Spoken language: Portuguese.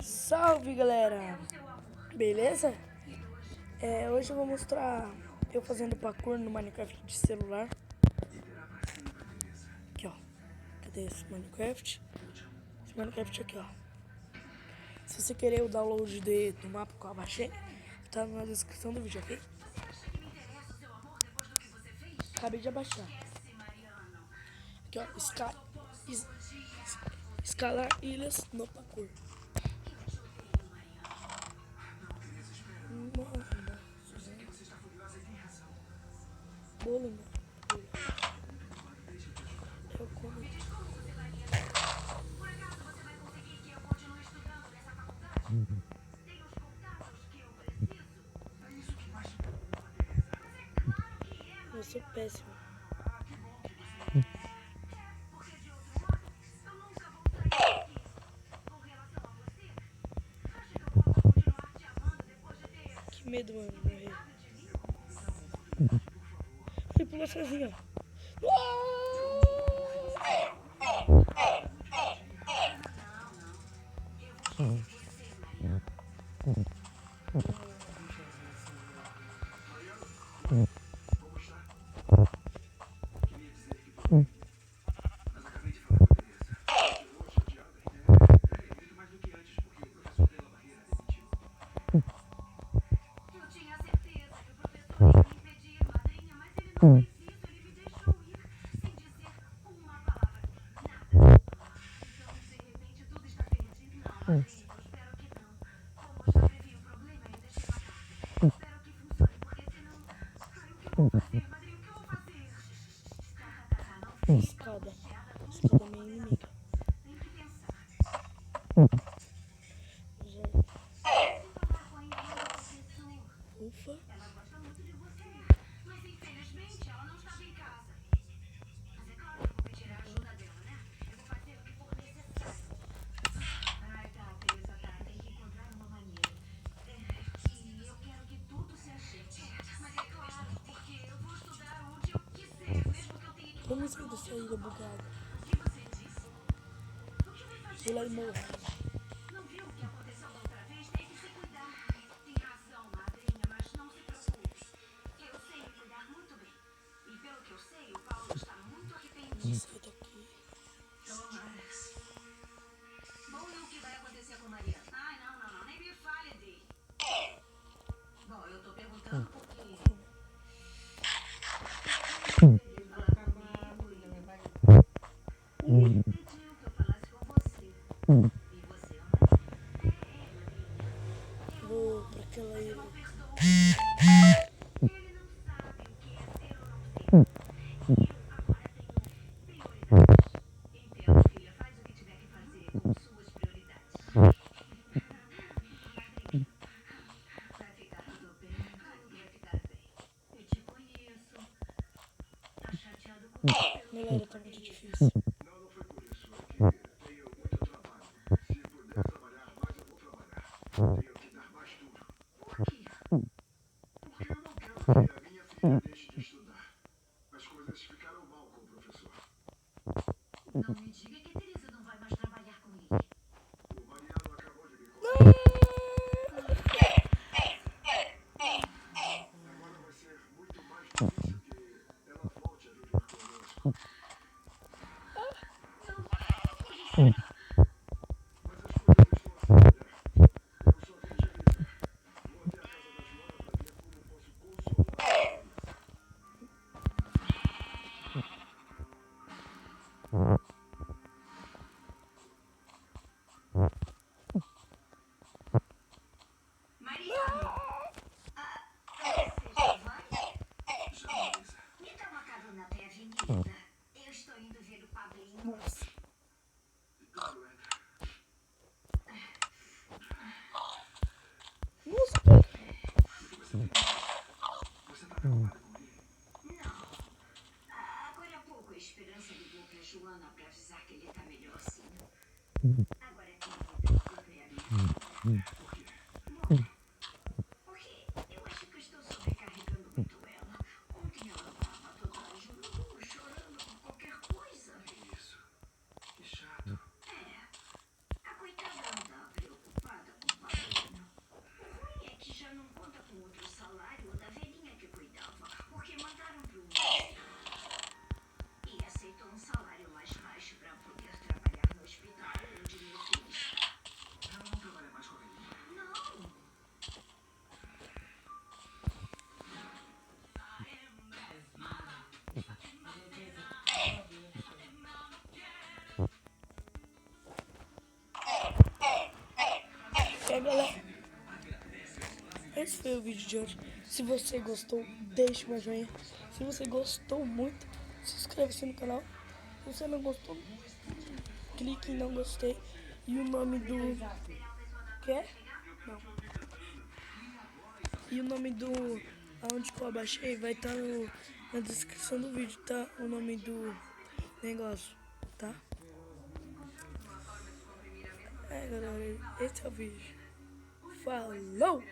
Salve galera, beleza? Hoje eu vou mostrar eu fazendo parkour no Minecraft de celular. Aqui ó, cadê esse Minecraft? Esse Minecraft aqui ó. Se você querer o download do mapa que eu baixei, tá na descrição do vídeo, ok? Acabei de abaixar. Aqui ó, escalar ilhas no parkour. Bolo, eu como. Eu sou péssimo. Que medo, mano, morrer. Ele pulou sozinho, ó. Escada. Escada é minha inimiga. Ufa. Vamos sair dessa ilha bugada. Vou lá e morro. Sai daqui. Bom, e o que vai acontecer com Maria? Ai, não, nem me fale dele. Bom, eu tô perguntando porque... Ele pediu que eu falasse com você. E você é uma... Vou pra aquela ilha. Ele não sabe o que é ter ou não ter. E eu agora tenho prioridades. Então, filha, faz o que tiver que fazer com suas prioridades. Vai ficar tudo bem, vai ficar bem. Eu te conheço. Tá chateado comigo? Galera, tá muito difícil. Não foi por isso. É que tenho muito trabalho. Se puder trabalhar mais, eu vou trabalhar. Tenho que dar mais duro. Por quê? Porque eu não quero que a minha filha deixe de estudar. As coisas ficaram mal com o professor. Não me diga que a Teresa não vai mais trabalhar com ele. O Mariano acabou de me contar. Agora vai ser muito mais difícil que ela volte a viver conosco. Mas as coisas estão assim, mulher. Eu só vim te avisar. Vou até a casa da Joana para ver como posso consolar. Mariano! Você já vai? Jamais. Me dá uma carona até a avenida. Eu estou indo ver o Pablinho. Nossa. Claro, entra. Nossa, cara. Você tá preocupada com ele? Não. Agora há pouco a Esperança ligou pra Joana pra avisar que ele tá melhorzinho. Agora quem me preocupa é a minha filha. Por quê? Bom, porque eu acho que eu estou sobrecarregando muito ela. Ontem ela tava toda chorando por qualquer coisa. Que isso? Que chato. A coitada anda preocupada galera, esse foi o vídeo de hoje. Se você gostou, deixe uma joinha. Se você gostou muito, se inscreva-se no canal. Se você não gostou, clique em não gostei. E o nome do... Quer? Não. E o nome do... Aonde que eu abaixei vai estar na descrição do vídeo, tá? O nome do negócio, tá? É, galera, esse é o vídeo. Falou!